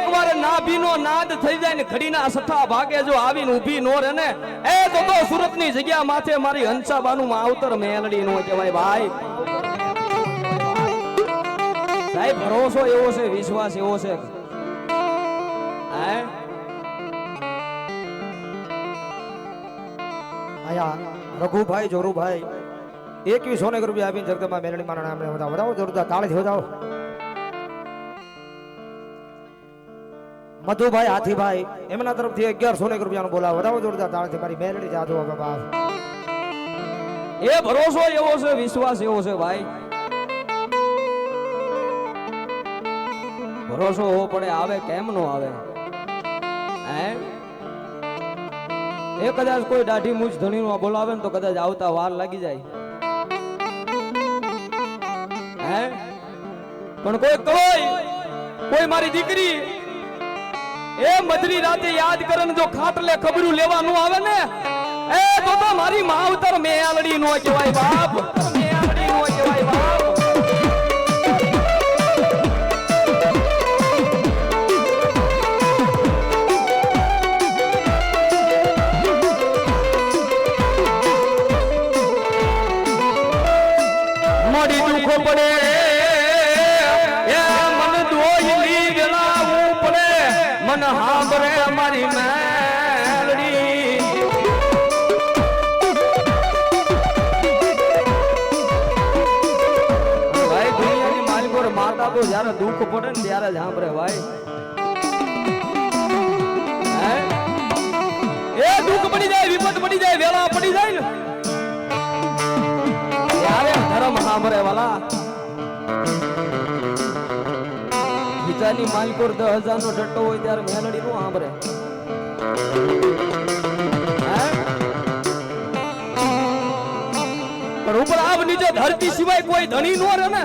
એકવાર નાભીનો નાદ થઈ જાય ને ઘડીના સઠ્ઠા ભાગે જો આવીને ઊભી નો રહે ને એ તો સુરતની જગ્યા માથે મારી હંસાબાનું માવતર મેલડી નો કહેવાય ભાઈ સાહેબ ભરોસો એવો છે વિશ્વાસ એવો છે હે આયા રઘુભાઈ જોરુભાઈ 2100 રૂપિયા આપીને જગદંબા મેલડી માના નામે વધાવો જોરદાર તાળીથી વધાવો મધુભાઈ હાથીભાઈ એમના તરફથી 1100 રૂપિયાનો બોલાવો વધાવો જોરદાર તાળીથી મારી મેલડી જાદુ બાબા એ ભરોસો એવો છે વિશ્વાસ એવો છે ભાઈ ભરોસો હોવો પડે આવે કેમ નો આવે હે એ કદાચ કોઈ દાઢી મૂછ ધણીનું બોલાવે ને તો કદાચ આવતા વાર લાગી જાય હે પણ કોઈ મારી દીકરી એ મધરી રાતે યાદ કરે ને જો ખાટલે ખબરું લેવાનું આવે ને એ તો મારી માવતર મેલડી નો કહેવાય બાપ મેલડી નો કહેવાય બાપ પડે એ મન દોયલી ગલાવું પડે મન હાંભરે મારી મેલડી ભાઈ દુનિયાની માલિકોર માતા તો જ્યારે દુઃખ પડે ને ત્યારે જ સાંભળે ભાઈ એ દુઃખ પડી જાય વિપત પડી જાય વેળા પડી જાય ને ત્યારે ધર્મ સાંભળે વાલા બીજાની માલકોર 10,000 નો ઢટ્ટો હોય ત્યારે મેલડી નું સાંભળે પણ ઉપર આવ નીચે ધરતી સિવાય કોઈ ધણી નો રહે ને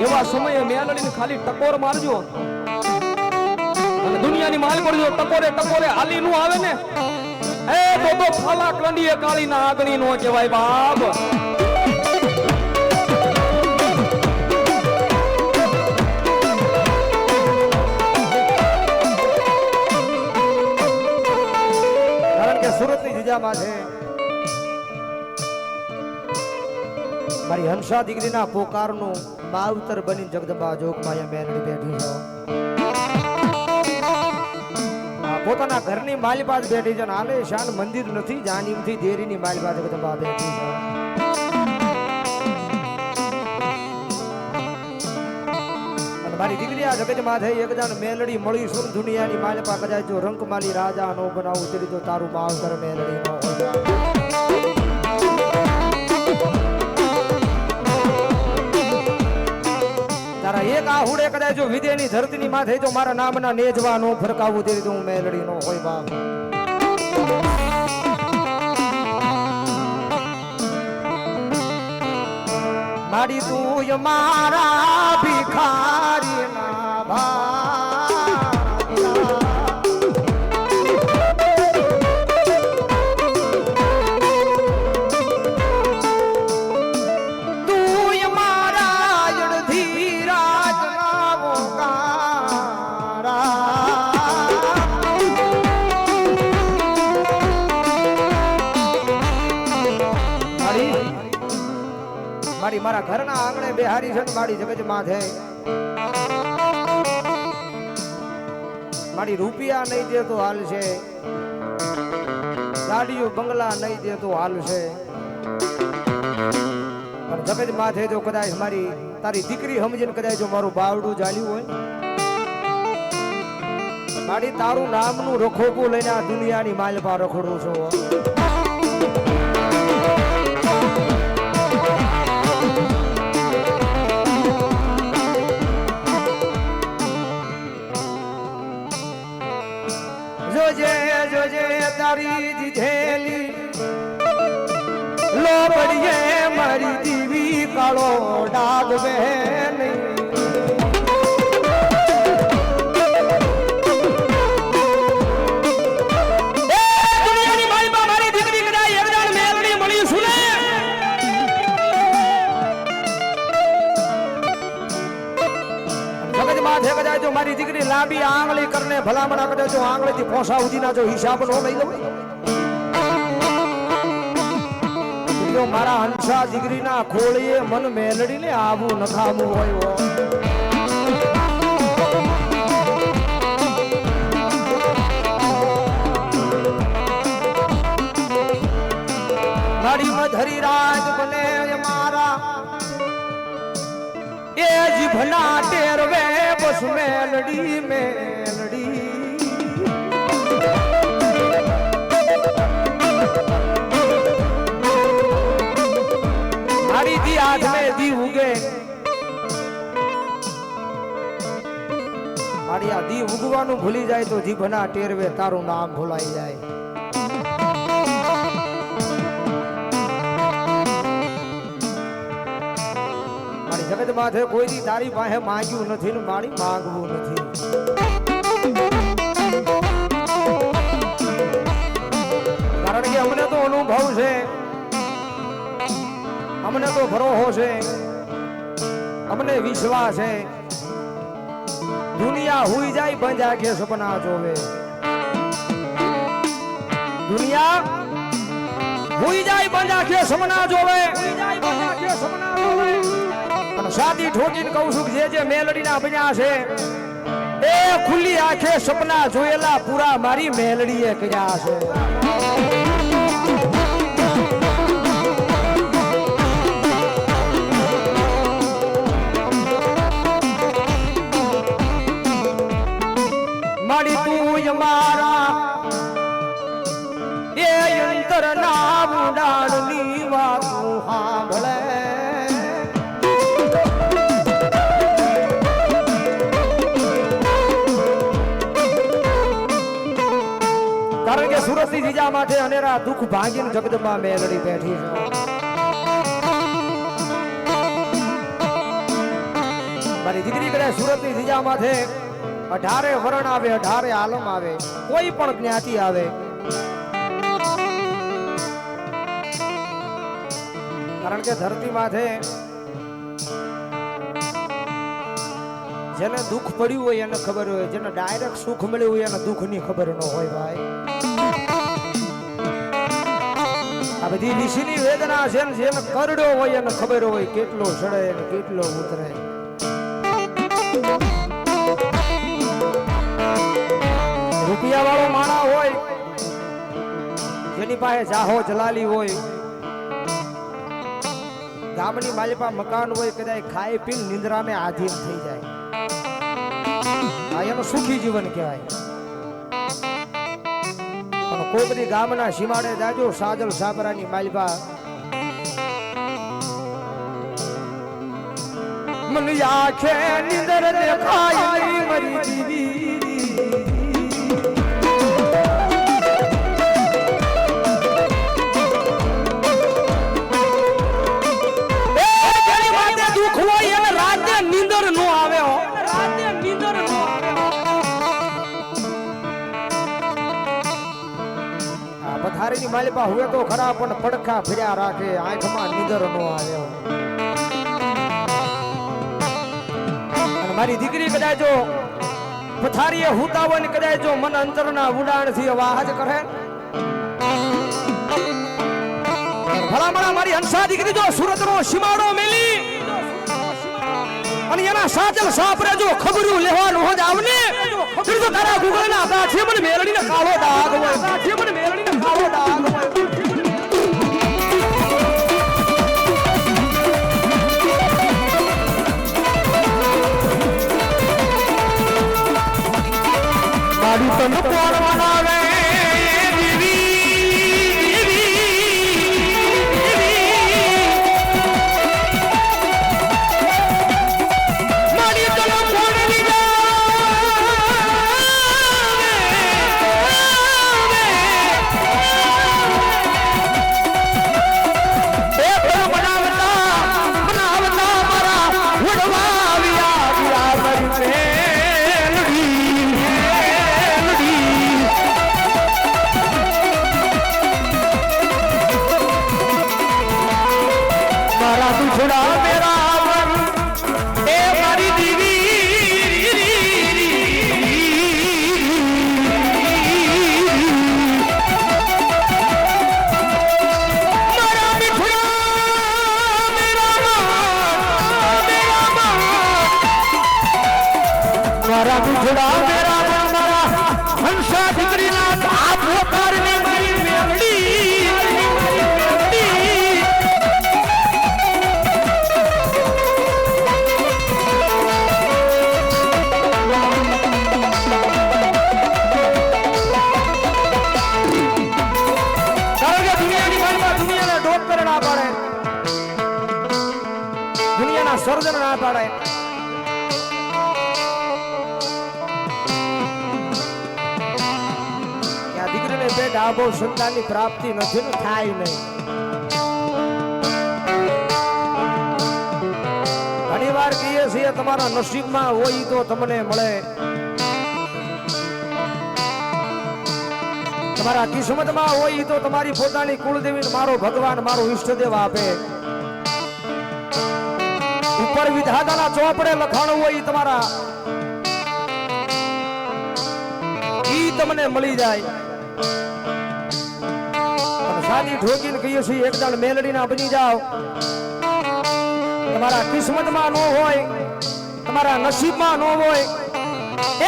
એવા સમયે મેલડીને ખાલી ટકોર મારજો અને દુનિયાની માલકોર જો ટકોરે હાલી નું આવે ને એ તો ફાલા કંડીએ કાળી ના આગણી નો કહેવાય બાપ કારણ કે સુરતની જીજામાં છે મારી હંસા દીકરીના પોકારનું માવતર બની જગદંબા જોગમાયા મેલડી બેઠી છે પોતાના ઘરની માલિપાત બેઠી છે હાલે શાન મંદિર નથી જાનીમથી દેરીની માલિપાત જગદંબા બેઠી છે અને મારી દીકરી આ જગતમાં થઈ એકદાન મેલડી મળી સુર દુનિયાની માલિપા કદાચ જો રંકમાલી રાજા નો બનાવું તેરી તો તારું માવતર મેલડી નો તારા એક આહુડે કદાચ જો વિદેની ધરતીની માથે તો મારા નામના નેજવા નો ફરકાવું તેરી તો હું મેલડી નો હોય બાપ મારી તું મારા ભિખારી ના ભા મારા ઘરના આંગણે બેહારી છે મારી જગત માથે મારી રૂપિયા નહીં દે તો હાલ છે ગાડીઓ બંગલા નહીં દે તો હાલ છે પણ જગત માથે જો કદાચ મારી તારી દીકરી સમજીને કદાચ જો મારું બાવડું ચાલ્યું હોય મારી તારું નામનું રખોપું લઈને આ દુનિયાની માલપા રખડું છું જોજે તારી દીધેલી લો પડીએ મારી દીવી કાળો ડાગ બહેન માથે કદાચ જો મારી દીકરી લાંબી આંગળી કરને ભલામણા કદાચ જો આંગળીથી ફોસા ઉધીના જો હિસાબ નો લઈ લઉં જો મારા હંસા દીકરીના ખોળીએ મન મેલડીને આવું નખાવું હોય મારી મધરી રાજ બને મારા એ જીભના ટેરવે બસ મેલડી મેલડી મારી દી આંખ में दी उगे મારી આ દી ઉગવાનું ભૂલી જાય તો જીભના ટેરવે તારું નામ ભૂલાઈ જાય જગત માથે કોઈ દી તારી પાસે માંગ્યું નથી ને મારી માંગવું નથી કારણ કે અમને તો અનુભવ છે અમને તો ભરોસો છે અમને વિશ્વાસ છે દુનિયા હુઈ જાય બંધ આંખે સપના જોવે દુનિયા હુઈ જાય બંધ આંખે સપના જોવે હુઈ જાય બંધ આંખે સપના જોવે સાદી ઠોકીને કહું છું કે જે મેલડીના બન્યા છે એ ખુલ્લી આંખે સપના જોયેલા પૂરા મારી મેલડીએ કર્યા છે મારી તું મારા એ અંતર ના ઉડાડની વાતું સાંભળે કારણ કે સુરતની જીજા માથે અનેરા દુઃખ ભાંગીને જગદંબા મેલડી બેઠી છે મારી દીકરી કરે સુરતની જીજા માથે 18 વરણ આવે 18 આલમ આવે કોઈ પણ જ્ઞાતિ આવે કારણ કે ધરતી માથે જેને દુઃખ પડ્યું હોય એને ખબર હોય જેને ડાયરેક્ટ સુખ મળ્યું હોય એને દુઃખની ખબર ન હોય ભાઈ આ બધી ઋષિની વેદના છે ને જેને કરડો હોય એને ખબર હોય કેટલો ચડે અને કેટલો ઉતરે રૂપિયા વાળો માણા હોય જેની પાસે જાહો જલાલી હોય ગામની માલિપા મકાન હોય કદાચ ખાઈ પીને નિંદ્રાને આધીન થઈ જાય આ એનું સુખી જીવન કહેવાય પણ કોઈ બધી ગામના સીમાડે જાજો સાજલ સાબરાની માલિપા મન આંખે નિંદર દેખાય મરી દીવી પથારીની માલિપા હુએ તો ખરા પણ પડખા ફર્યા રાખે આંખમાં નિદર નો આવ્યો અને મારી દીકરી કદાચ જો પથારીએ હુતા હોય ને કદાચ જો મન અંતરના ઉડાણથી અવાજ કરે ભલામણા મારી હંસા દીકરી જો સુરતનો સીમાડો મેલી અને એના સાજલ સાપરે જો ખબરું લેવાનું હોજ આવને તો તારા ગુગળના કાઠે મને મેલડીને કાળો દાગ હોય કાઠે મને મેલડીને કાળો દાગ હોય મારી તન કોણ બનાવે મારા દુખડા મેરા મારા હંસા દીકરીના આ પોકારની મારી મેલડી સર્જન ના પાડે આ દીકરીને પેટ આબો સંતાનની પ્રાપ્તિ નથી ને થાય નહીં. ઘણી વાર કહીએ છીએ તમારા નસીબમાં હોય તો તમને મળે, તમારા કિસ્મતમાં હોય તો તમારી પોતાની કુળદેવી મારો ભગવાન મારો ઈષ્ટદેવ આપે. ઉપર વિધાતાના ચોપડે લખાણું હોય તમારા ઈ તમને મળી જાય. પણ સાદી ઠોકીને કહીએ છીએ એક દાડ મેલડીના બની જાઓ. તમારા કિસ્મતમાં ન હોય, તમારા નસીબમાં ન હોય,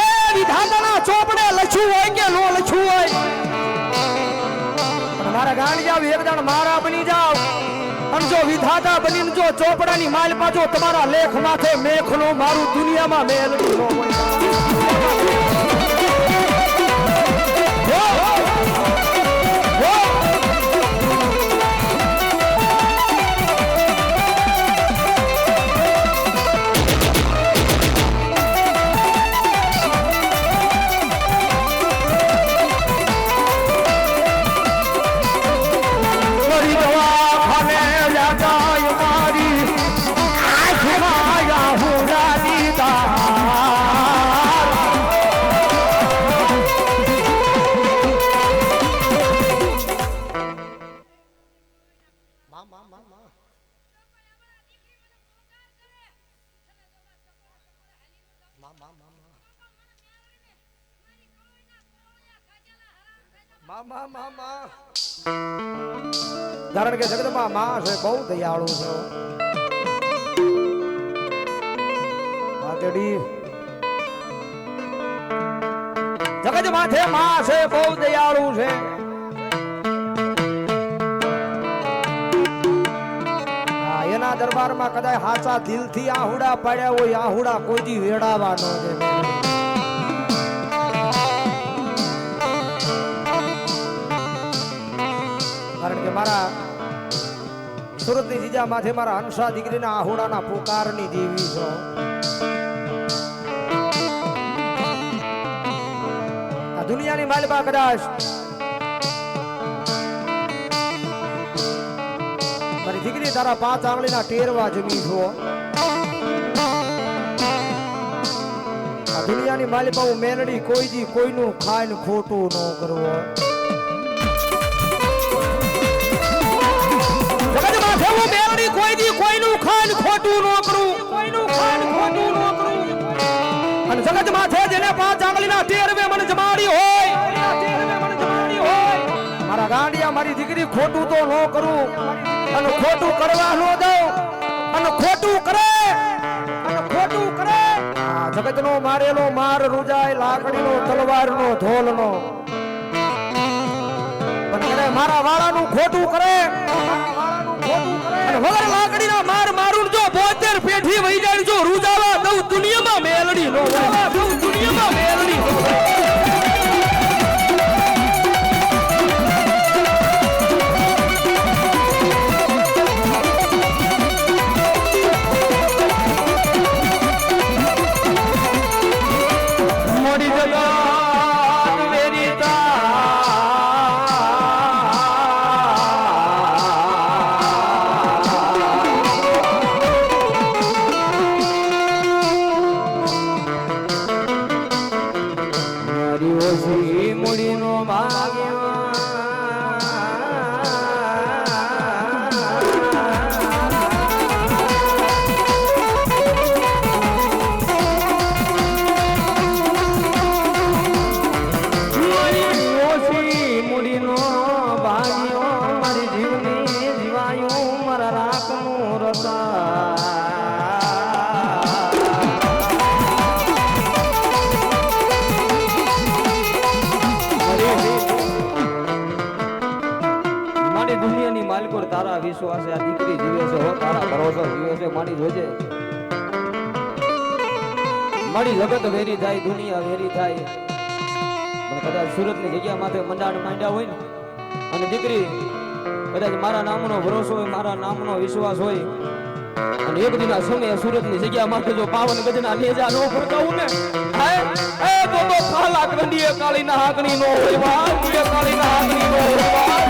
એ વિધાતાના ચોપડે લખ્યું હોય કે ન લખ્યું હોય, પણ મારા ગાંડિયા એક દાડ મારા બની જાઓ. અને જો વિધાતા બનીને જો ચોપડાની માલ પાછો તમારા લેખ માથે મેખનો મારું દુનિયામાં મેલડી નો હોય. કારણ કે જગતમાં માં છે બહુ દયાળુ છે. જગત માથે માં છે બહુ દયાળુ છે. એના દરબારમાં કદાચ હાચા દિલથી આહુડા પાડ્યા હોય, આહુડા કોઈ દી વેડાવા ન દે. કારણ કે મારા સુરતની જીજા માથે મારા હંસા દીકરીના આહુડાના પુકારની દેવી છો. આ દુનિયાની માલમાં કદાચ મારી દીકરી તારા 5 આંગળીના ટેરવા જમી છો. આ દુનિયાની માલમાં હું મેલડી કોઈ દી કોઈનું ખાઈને ખોટું ન કરવો. કોઈ દી કોઈનું ખાન ખોટું ન કરું, કોઈનું ખાન ખોટું ન કરું. અને જગત માથે જેને 5 આંગળીના ટેરવે મને જમાડી હોય, મારા ગાંડિયા મારી દીકરી ખોટું તો ન કરું, અને ખોટું કરવા ન દઉં, અને ખોટું કરે, અને ખોટું કરે. આ જગતનો મારેલો માર રૂજાય લાકડીનો તલવારનો ધોલનો. પણ મારા વાળાનું ખોટું કરે, વગર લાકડીના માર મારું જો 72 પેઢી વહી જાય જો રૂજાવા દઉં દુનિયામાં મેલડી નો હોય, દુનિયામાં મેલડી નો હોય. મોડી જગા મેરી વિશ્વાસે આ દીકરી જીવે છે હો તારા ભરોસો જીવે છે મારી જોજે મારી જગત વેરી થાય દુનિયા વેરી થાય પણ કદાચ સુરતની જગ્યા માથે મંડાણ માંડ્યા હોય ને અને દીકરી કદાચ મારા નામનો ભરોસો હોય મારા નામનો વિશ્વાસ હોય અને એક દિના સમયે સુરતની જગ્યા માટે જો પાવન ગજના નેજા નો ફરકાવું ને હે એ તો ખાલા કંડીએ કાળીના હાકણી નો હોય વા કાળીના હાકણી નો હોય વા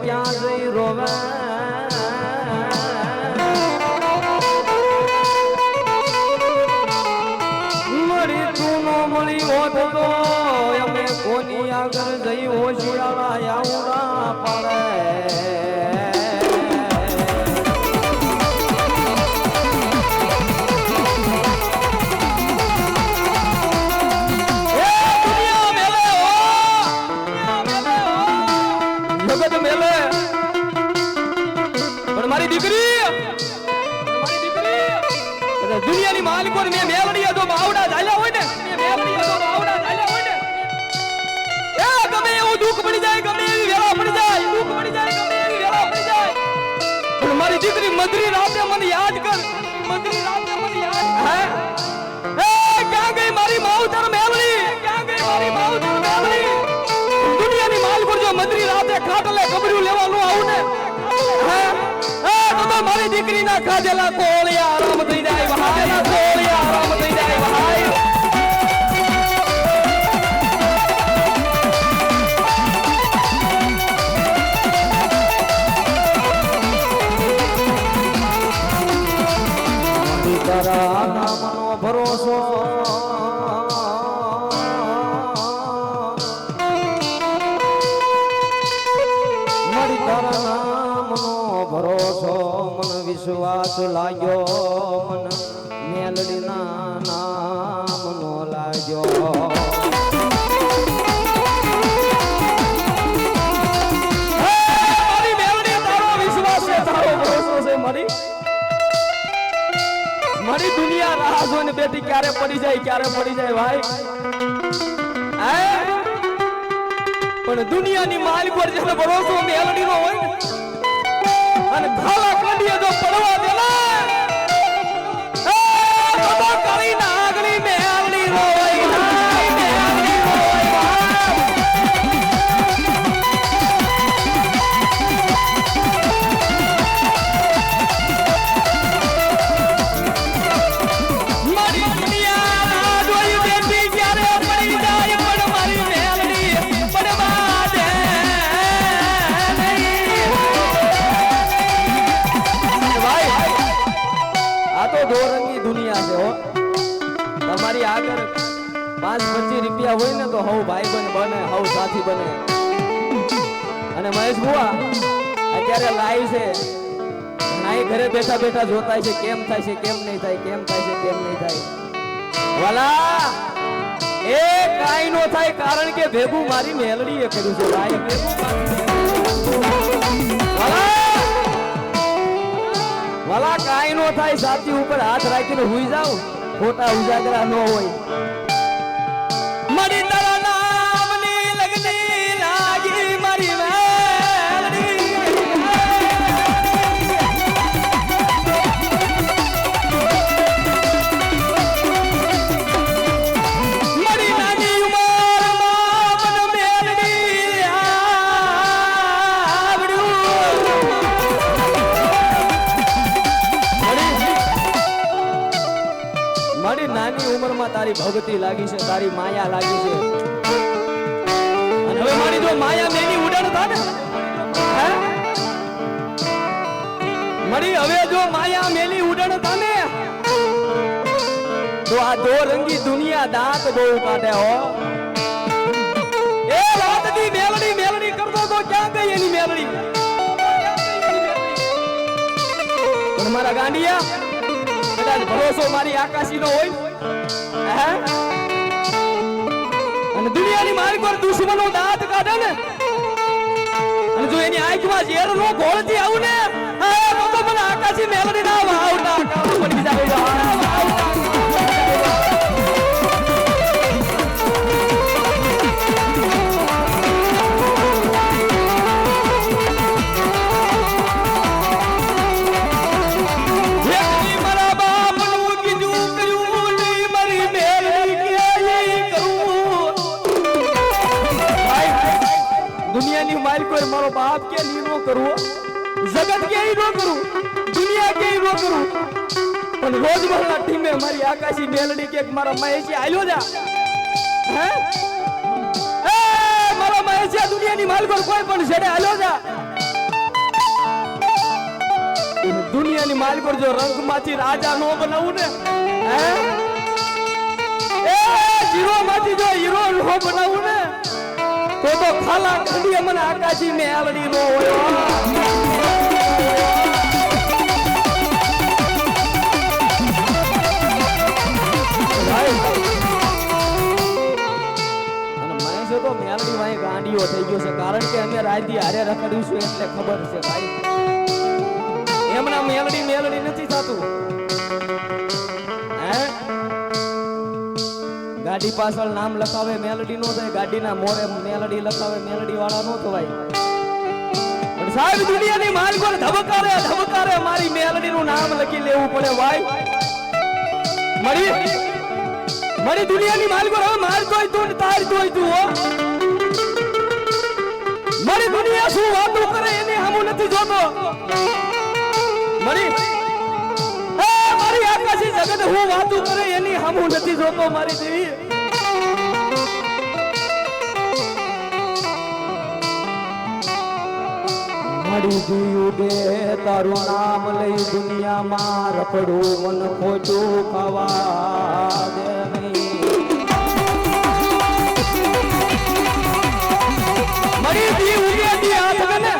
ક્યાં જઈ રોવે મળી તું નો મળી હોત તો અમે કોની આગળ જઈ હોશિયાળા આવડા પાડે દુનિયાની માલિકો ને મેલડી તો બાવડા ઝાલ્યા હોય ને મેલડી તો બાવડા ઝાલ્યા હોય ને એ ગમે એવું દુઃખ પડી જાય ગમે એવી વેળા પડી જાય દુઃખ પડી જાય ગમે એવી વેળા પડી જાય પણ મારી દીકરી મધરી રાતે મને યાદ કર મધરી રાતે મને યાદ હે એ ક્યાં ગઈ મારી માવતર મેલડી ક્યાં ગઈ મારી માવતર મેલડી દુનિયાની માલિકો જો મધરી રાતે ખાટલે કબરું લેવાનું આવું ને હે તો મારી દીકરીના ખાધેલા કોળિયા આરામ થઈ જાય ભાઈ કોળિયા આરામ થઈ જાય ભાઈ તારા નામનો ભરોસો મારી તારા નામનો ભરોસો મન વિશ્વાસ લાગ્યો મન મેલડીના નામનો લાગ્યો મારી મેલડી તારો વિશ્વાસ છે તારો ભરોસો છે મારી દુનિયા રાહ જોઈને બેઠી ક્યારે પડી જાય ભાઈ પણ દુનિયાની માલિક પર જેને ભરોસો મેલડી નો હોય અને ખાલા કંડીએ જો પડવા દેલા તો કરી નાગણી મેલડી રોય મેલડી રોય મારી દુનિયા જોઈ બેઠી ક્યારે પડી જાય પણ મારી મેલડી પડવા દે દોરંગી દુનિયા છે હો તમારી આગળ 5-25 રૂપિયા હોય ને તો હવ ભાઈ બને હવ સાથી બને અને મહેશ બુઆ અત્યારે લાઈવ છે નાઈ ઘરે બેઠા બેઠા જોતા છે કેમ થાય છે કેમ નહીં થાય કેમ થાય છે કેમ નહીં થાય વાલા એ કાઈ નો થાય કારણ કે ભેગું મારી મેલડીએ કર્યું છે ભાઈ વાલા કાઈ નો થાય સાથી ઉપર હાથ રાખીને હુઈ જાવ ખોટા ઉજાગરા ન હોય મરી તારા નામની લગની લાગી મારી મેલડી મરી નાની ઉંમરમાં મન મેલડી મારી નાની ઉંમરમાં તારી ભક્તિ લાગી છે તારી માયા લાગી છે અને હવે મારી જો માયા મેની ઉડાડ થાને હે મારી હવે જો માયા મેલી ઉડાડ થાને તો આ દો રંગી દુનિયા દાંત બહુ કાઢે હો એ રાતની મેલડી કરતો તો ક્યાં ગઈ એની મેલડી પણ મારા ગાંડિયા કદાચ ભરોસો મારી આકાશી નો હોય અને દુનિયાની મારી પર દુશ્મનો દાંત કાઢે ને અને જો એની આંખમાં ઝેર નો ઘોળતી આવું ને તો મને આકાશી મેલડી ના વાવટા પડી જાય દુનિયાની માલ કોઈ મારો બાપ કે ઈ નો કરવો જગત કે ઈ નો કરું દુનિયા કે ઈ નો કરું પણ રોજ મારા ટીમે મારી આકાશી મેલડી કે મારા મહેશી આલ્યો જા હે એ મારા મહેશી દુનિયાની માલ કોઈ પણ છેડે આલ્યો જા દુનિયાની માલ જો રંગમાંથી રાજા નો બનાવું ને હે એ જીરો માંથી જો હીરો નો બનાવું ને તો ખાલા ખંડીએ મને આકાશી મેલડી નો હોય તો મેલડી વાય ગાંડીઓ થઈ ગયો છે કારણ કે અમે રાજી હારે રખડ્યું છું એટલે ખબર છે ભાઈ એમના મેલડી નથી થતું હે ગાડી પાછળ નામ લખાવે મેલડી નો થાય ગાડીના મોરે મેલડી લખાવે મેલડી વાળા નો થવાય પણ સાહેબ દુનિયાની માલ કોણ ધબકારે મારી મેલડી નું નામ લખી લેવું પડે ભાઈ મારી દુનિયાની માલ કોણ હવે માર તોય તું તાર તોય તું હો મારી દુનિયા શું વાતો કરે એની હામું નથી જોતો મારી આકાશી જગત હું વાતો કરે એની હામું નથી જોતો મારી દેવી મારી જીવડે તારું નામ લઈ દુનિયામાં રખડું મન ખોટું ખાવા દે મારી જીવડે દી હાથ ને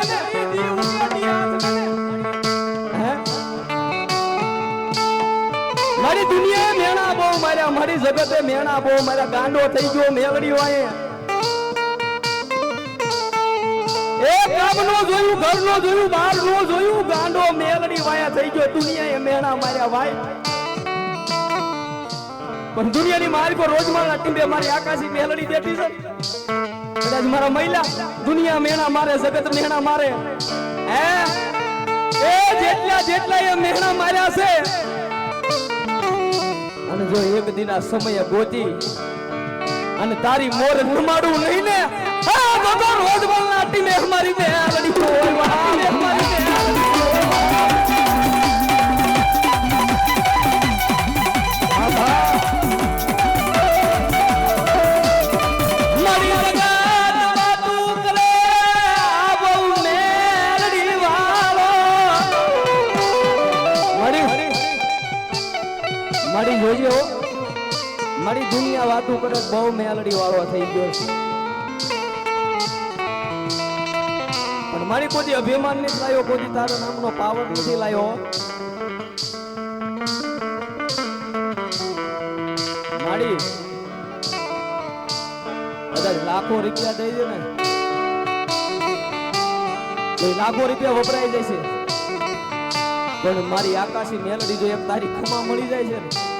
મારી દુનિયાએ મેણા બહુ માર્યા મારી જગતે મેણા બહુ માર્યા ગાંડો થઈ ગયો મેલડી વાય એક કામ નો જોયું ઘર નો જોયું બહાર નો જોયું ગાંડો મેલડી વાયા થઈ ગયો દુનિયાએ મેણા માર્યા ભાઈ પણ દુનિયાની મારી કો રોજ મારા ટીમે મારી આકાશી મેલડી બેઠી છે કદાચ મારા મહિલા દુનિયા મેણા મારે જગત મેણા મારે હે એ જેટલા એ મેણા માર્યા છે અને જો એક દિના સમયે ગોતી અને તારી મોર નમાડું નહીં ને હા તો રોજ બોલના ટીમે અમારી મેલડી કોઈ વાળી અમારી મેલડી મારી જગત વાતું કરે આ બહુ મેલડી વાળો મારી જોજે હો મારી દુનિયા વાતું કરે બહુ મેલડી વાળો થઈ ગયો છે પણ મારી કોઈ અભિમાન નથી લાયો કોઈ તારા નામનો પાવર નથી લાયો મારી કદાચ લાખો રૂપિયા દઈ દે ને તો લાખો રૂપિયા વપરાઈ જાય છે પણ મારી આકાશી મેલડી જો એક તારી ખમા મળી જાય છે ને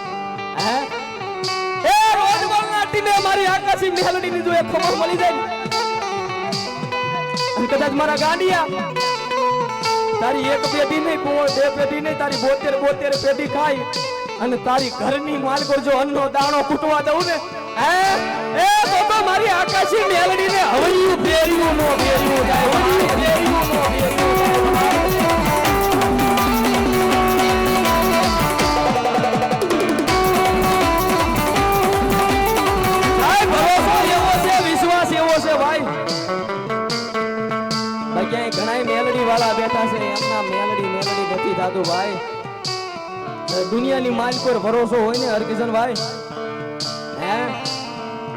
હે એ રોજ બોલના ટીમે મારી આકાશી મેલડી ની જો એક ખમા મળી જાય અને કદાચ મારા ગાંડિયા તારી એક પેઢી નહીં બે પેઢી નહીં તારી 72 પેઢી ખાય અને તારી ઘરની માલ કરજો અન્નો દાણો કૂટવા દઉં ને હે એ તો મારી આકાશી મેલડી ને હવૈયું ફેર્યું નો ફેર્યું જાય હવૈયું ફેર્યું નો ફેર્યું મેલડી વાળા બેઠા છે એમના મેલડી નથી થતું ભાઈ દુનિયાની માલ પર ભરોસો હોય ને હરકિશન ભાઈ હે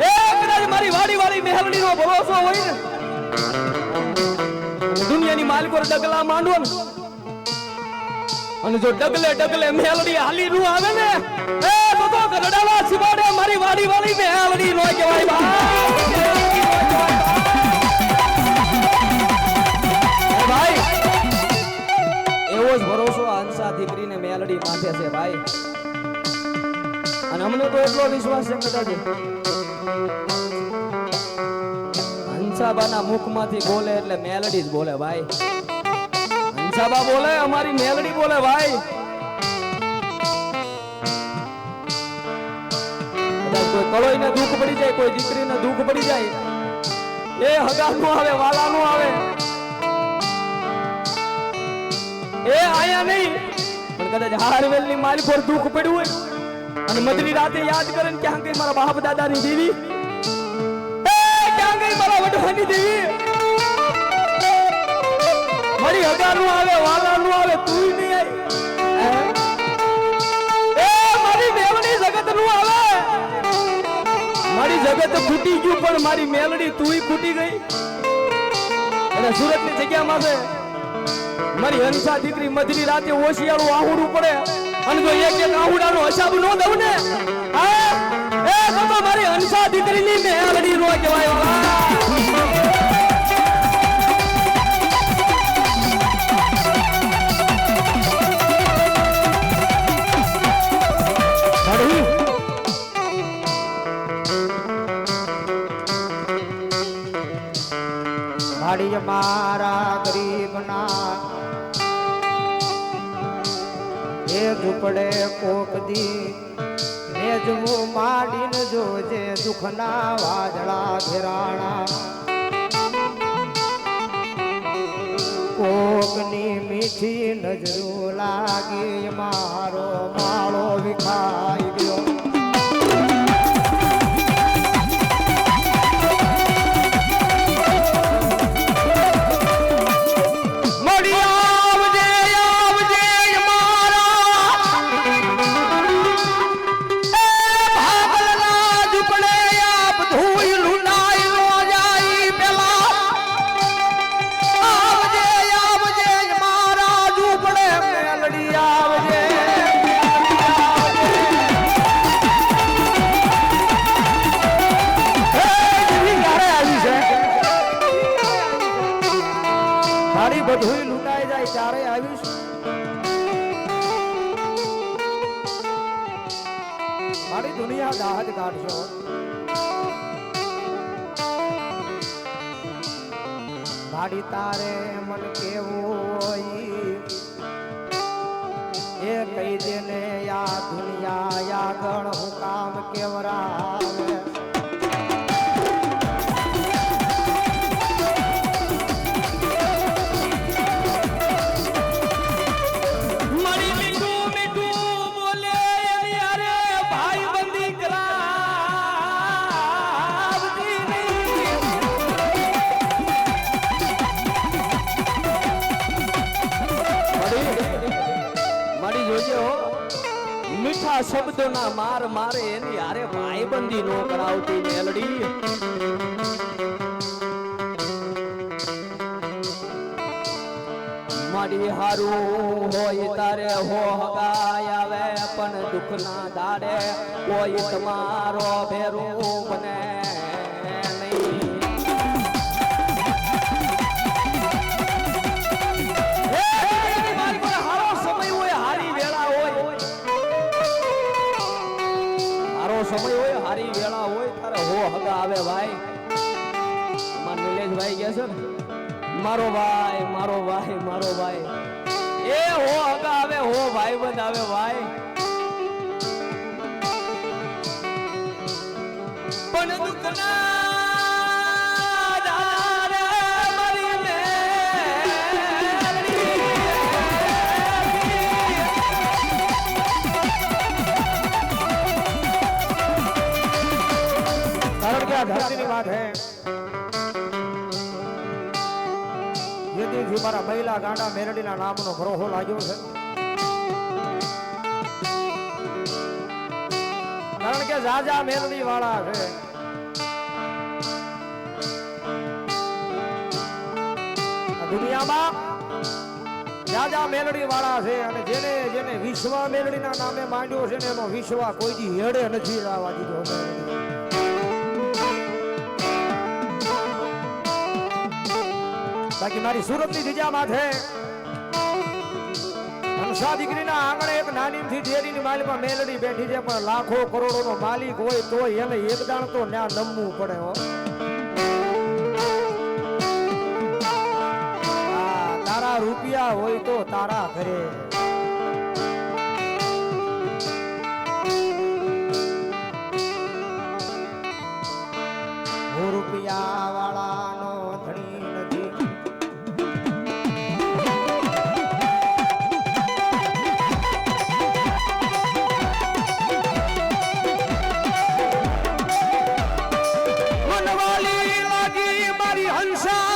એ કદાચ મારી વાડી મેલડી નો ભરોસો હોય ને દુનિયાની માલ પર ડગલા માંડવો ને અને જો ડગલે મેલડી હાલી નું આવે ને એ તો ગરડાવા સિવાડે મારી વાડી મેલડી નો કહેવાય ભાઈ માથે છે ભાઈ. અને અમને તો એટલો વિશ્વાસ છે કદાચ હંસાબાના મુખમાંથી બોલે એટલે મેલડી જ બોલે ભાઈ. હંસાબા બોલે અમારી મેલડી બોલે ભાઈ. કદાચ કોઈ કળોઈને દુઃખ પડી જાય, કોઈ દીકરીને દુઃખ પડી જાય, એ હગાનું આવે વાલાનું આવે, એ આયા નહીં પણ કદાચ હારવેલની મારી પર દુઃખ પડ્યું હોય અને મધની રાતે યાદ કરે ને ક્યાં ગઈ મારા બાપ દાદાની દેવી, ક્યાં ગઈ મારા વડવાની દેવી, મારી હગાનું આવે વાલાનું આવે તું નહીં આવી, એ મારી મેલડી જગતનું આવે, મારી જગત ફૂટી ગયું પણ મારી મેલડી તુંય ફૂટી ગઈ. અને સુરતની જગ્યામાં છે મારી હંસા દીકરી મધની રાતે ઓશિયાળું આહુડું પડે અને જો એક એક આહુડાનો હિસાબ ન દઉં ને, હા એ તો મારી હંસા દીકરીની મેલડી નો કહેવાય વાલા. ભાડી મારા ગરીબના એ ઝૂંપડે કોક દી મેજવું માંડીને જોજે દુઃખના વાદળા ઘેરાણા, કોકની મીઠી નજરો લાગી મારો માળો વિખાઈ ગયો. બધું લૂંટાઈ જાય ત્યારે આવીશ. મારી દુનિયા દાહજ કાઢશો. ભાડી તારે મન કેવું હોય એ કહી દે ને યા દુનિયા યા ગણ હું કામ કેવરાવે. મીઠા શબ્દોના માર મારે એની હારે ભાઈબંધી નો કરાવતી મેલડી. મારી હારું હોય તારે હો હગાય આવે પણ દુઃખના દાડે કોઈ તમારો ભેરું બને નહીં. હારો સમય હોય હારી વેળા હોય, સમય હોય હારી વેળા હોય તારે હો હગા આવે ભાઈ. અમાર નિલેશભાઈ કહે છે ને મારો ભાઈ મારો ભાઈ મારો ભાઈ, એ હો હગા આવે હો ભાઈ બંધ આવે ભાઈ. પણ દુઃખના દારે મારી धरती की बात है. यदि जी मारा महिला गांडा मेरडी ना नाम नो भरोहो लाग्यो है. कारण के जाजा मेरडी वाला है. दुनिया में જાજા મેલડી વાળા છે અને જેને જેને વિશ્વ મેલડીના નામે માંડ્યો છે ને એનો વિશ્વ કોઈ દી હેડે નથી લાવવા દીધો. બાકી મારી સુરતની જગ્યા માથે સા દીકરીના આંગણે એક નાનીથી દેરીની માલમાં મેલડી બેઠી છે, પણ લાખો કરોડોનો માલિક હોય તો એને એક દાણ તો ન્યા નમવું પડે હો. તારા રૂપિયા હોય તો તારા ઘરે હું રૂપિયા વાળાનો ધણી નથી. મનવાલી લાગી મારી હંસા